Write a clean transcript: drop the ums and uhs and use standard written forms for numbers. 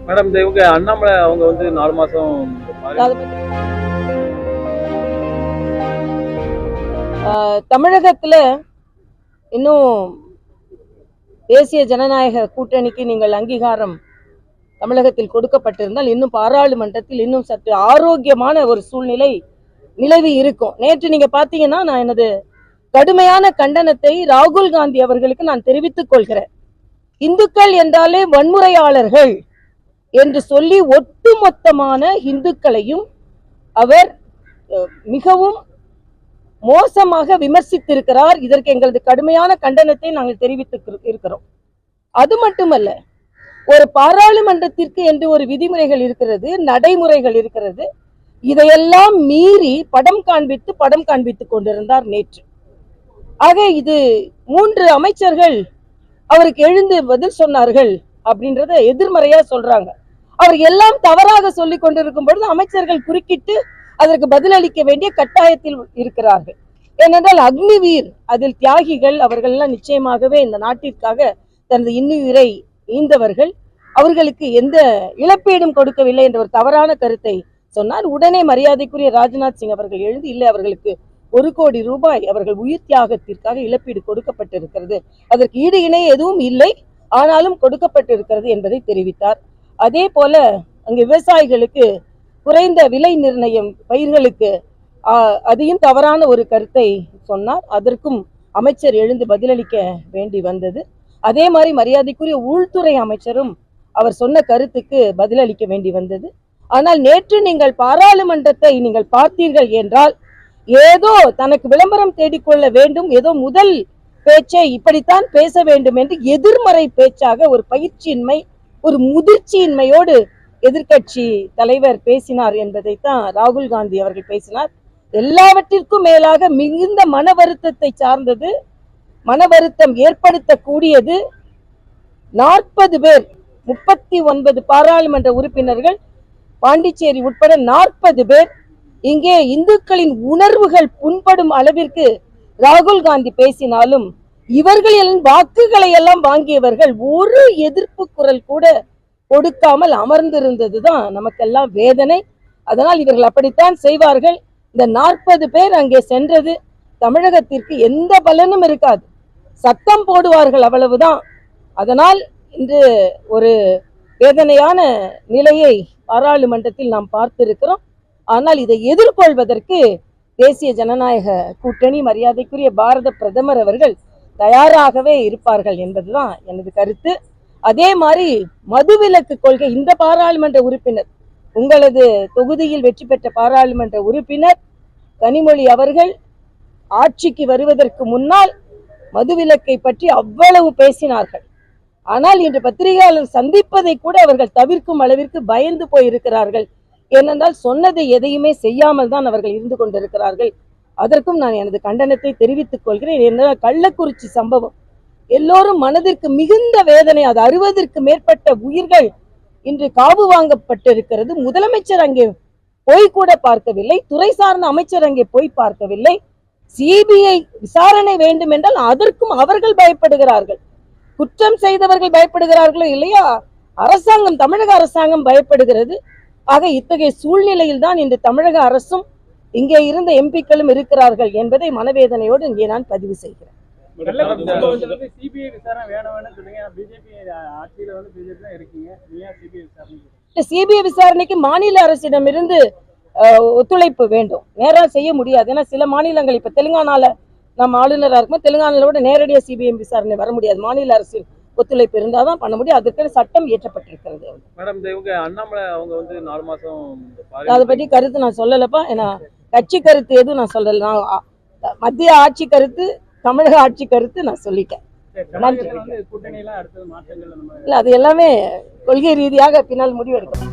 Madam இவங்க அண்ணாமலை அவங்க வந்து 4 மாசம் தமிழகத்துல இன்னும் தேசிய ஜனநாயக கூட்டணிக்கு நீங்கள் அங்கீகாரம் தமிழகத்தில் கொடுக்கப்பட்டிருந்தால் இன்னும் பாராளுமன்றத்தில் இன்னும் சற்று ஆரோக்கியமான ஒரு சூழ்நிலை நிலவி இருக்கும். நேற்று நீங்க பாத்தீங்கன்னா நான் எனது கடுமையான கண்டனத்தை ராகுல் காந்தி அவர்களுக்கு நான் தெரிவித்துக் கொள்கிறேன். இந்துக்கள் என்றாலே வன்முறையாளர்கள் என்று சொல்லி ஒட்டுமொத்தமான இந்துக்களையும் அவர் மிகவும் மோசமாக விமர்சித்திருக்கிறார். இதற்கு எங்களது கடுமையான கண்டனத்தை நாங்கள் தெரிவித்து இருக்கிறோம். அது மட்டுமல்ல, ஒரு பாராளுமன்றத்திற்கு என்று ஒரு விதிமுறைகள் இருக்கிறது, நடைமுறைகள் இருக்கிறது. இதையெல்லாம் மீறி படம் காண்பித்துக் கொண்டிருந்தார் நேற்று. ஆக இது 3 அமைச்சர்கள் அவருக்கு எழுந்து பதில் சொன்னார்கள் அப்படின்றத எதிர்மறையா சொல்றாங்க. அவர் எல்லாம் தவறாக சொல்லிக் கொண்டிருக்கும் பொழுது அமைச்சர்கள் குறுக்கிட்டு அதற்கு பதிலளிக்க வேண்டிய கட்டாயத்தில் இருக்கிறார்கள். ஏனென்றால் அக்னிவீர் அதில் தியாகிகள் அவர்கள் எல்லாம் நிச்சயமாகவே இந்த நாட்டிற்காக தனது இன்னுயிரை ஈந்தவர்கள். அவர்களுக்கு எந்த இழப்பீடும் கொடுக்கவில்லை என்ற ஒரு தவறான கருத்தை சொன்னார். உடனே மரியாதைக்குரிய ராஜ்நாத் சிங் அவர்கள் எழுந்து இல்லை, அவர்களுக்கு 1 கோடி ரூபாய் அவர்கள் உயிர் தியாகத்திற்காக இழப்பீடு கொடுக்கப்பட்டிருக்கிறது, அதற்கு ஈடு இணை எதுவும் இல்லை, ஆனாலும் கொடுக்கப்பட்டிருக்கிறது என்பதை தெரிவித்தார். அதே போல அங்கு விவசாயிகளுக்கு குறைந்த விலை நிர்ணயம் பயிர்களுக்கு அதையும் தவறான ஒரு கருத்தை சொன்னார். அதற்கும் அமைச்சர் எழுந்து பதிலளிக்க வேண்டி வந்தது. அதே மாதிரி மரியாதைக்குரிய உள்துறை அமைச்சரும் அவர் சொன்ன கருத்துக்கு பதிலளிக்க வேண்டி வந்தது. ஆனால் நேற்று நீங்கள் பாராளுமன்றத்தை நீங்கள் பார்த்தீர்கள் என்றால் ஏதோ தனக்கு விளம்பரம் தேடிக்கொள்ள வேண்டும், ஏதோ முதல் பேச்சை இப்படித்தான் பேச வேண்டும் என்று எதிர்மறை பேச்சாக ஒரு பயிற்சியின்மை, ஒரு முதிர்ச்சியின்மையோடு எதிர்கட்சி தலைவர் பேசினார் என்பதைத்தான் ராகுல் காந்தி அவர்கள் பேசினார். எல்லாவற்றிற்கும் மேலாக மிகுந்த மன வருத்தத்தை சார்ந்தது, மன வருத்தம் ஏற்படுத்தக்கூடியது. 40 பேர், 39 பாராளுமன்ற உறுப்பினர்கள், பாண்டிச்சேரி உட்பட 40 பேர் இங்கே இந்துக்களின் உணர்வுகள் புண்படும் அளவிற்கு ராகுல் காந்தி பேசினாலும் இவர்களின் வாக்குகளை எல்லாம் வாங்கியவர்கள் ஒரு எதிர்ப்பு குரல் கூட கொடுக்காமல் அமர்ந்திருந்ததுதான் நமக்கெல்லாம் வேதனை. அதனால் இவர்கள் அப்படித்தான் செய்வார்கள். இந்த 40 பேர் அங்கே சென்றது தமிழகத்திற்கு எந்த பலனும் இருக்காது, சத்தம் போடுவார்கள், அவ்வளவுதான். அதனால் இன்று ஒரு வேதனையான நிலையை பாராளுமன்றத்தில் நாம் பார்த்திருக்கிறோம். ஆனால் இதை எதிர்கொள்வதற்கு தேசிய ஜனநாயக கூட்டணி, மரியாதைக்குரிய பாரத பிரதமர் அவர்கள் தயாராகவே இருப்பார்கள் என்பதுதான் எனது கருத்து. அதே மாதிரி மதுவிலக்கு கொள்கை, இந்த பாராளுமன்ற உறுப்பினர், உங்களது தொகுதியில் வெற்றி பெற்ற பாராளுமன்ற உறுப்பினர் கனிமொழி அவர்கள் ஆட்சிக்கு வருவதற்கு முன்னால் மதுவிலக்கை பற்றி அவ்வளவு பேசினார்கள். ஆனால் இன்று பத்திரிகையாளர் சந்திப்பதை கூட அவர்கள் தவிர்க்கும் அளவிற்கு பயந்து போயிருக்கிறார்கள். ஏனென்றால் சொன்னதை எதையுமே செய்யாமல் தான் அவர்கள் இருந்து கொண்டிருக்கிறார்கள். அதற்கும் நான் எனது கண்டனத்தை தெரிவித்துக் கொள்கிறேன். ஏனென்றால் கள்ளக்குறிச்சி சம்பவம் எல்லோரும் மனதிற்கு மிகுந்த வேதனை. அது 60க்கு மேற்பட்ட உயிர்கள் இன்று காவு வாங்கப்பட்டிருக்கிறது. முதலமைச்சர் அங்கே போய் கூட பார்க்கவில்லை, துறை சார்ந்த அமைச்சர் அங்கே போய் பார்க்கவில்லை. சிபிஐ விசாரணை வேண்டும் என்றால் அதற்கும் அவர்கள் பயப்படுகிறார்கள். குற்றம் செய்தவர்கள் பயப்படுகிறார்களோ இல்லையா, அரசாங்கம், தமிழக அரசாங்கம் பயப்படுகிறது. ஆக இத்தகைய சூழ்நிலையில் தான் இன்று தமிழக அரசும் இங்கே இருந்த எம்பிக்களும் இருக்கிறார்கள் என்பதை மனவேதனையோடு இங்கே நான் பதிவு செய்கிறேன். சிபிஐ விசாரணைக்கு மாநில அரசிடமிருந்து ஒத்துழைப்பு வேண்டும், நேரம் செய்ய முடியாது. ஏன்னா சில மாநிலங்கள், இப்ப தெலுங்கானால நம்ம ஆளுநராக இருக்கும், தெலுங்கானாவோட நேரடியாக சிபிஐ விசாரணை வர முடியாது, மாநில அரசின் ஒத்துழைப்பு இருந்தால் தான் பண்ண முடியும். அதுக்கு சட்டம் இயற்றப்பட்டிருக்கிறது. மேடம் இவங்க அண்ணாமலை அவங்க வந்து 4 மாசம் அதை பற்றி கருத்து நான் சொல்லலப்பா. ஏன்னா கட்சி கருத்து எதுவும் நான் சொல்லல. நான் மத்திய ஆட்சி கருத்து, தமிழக ஆட்சி கருத்து நான் சொல்லிட்டேன். இல்ல, அது எல்லாமே கொள்கை ரீதியாக பின்னால் முடிவெடுக்கணும்.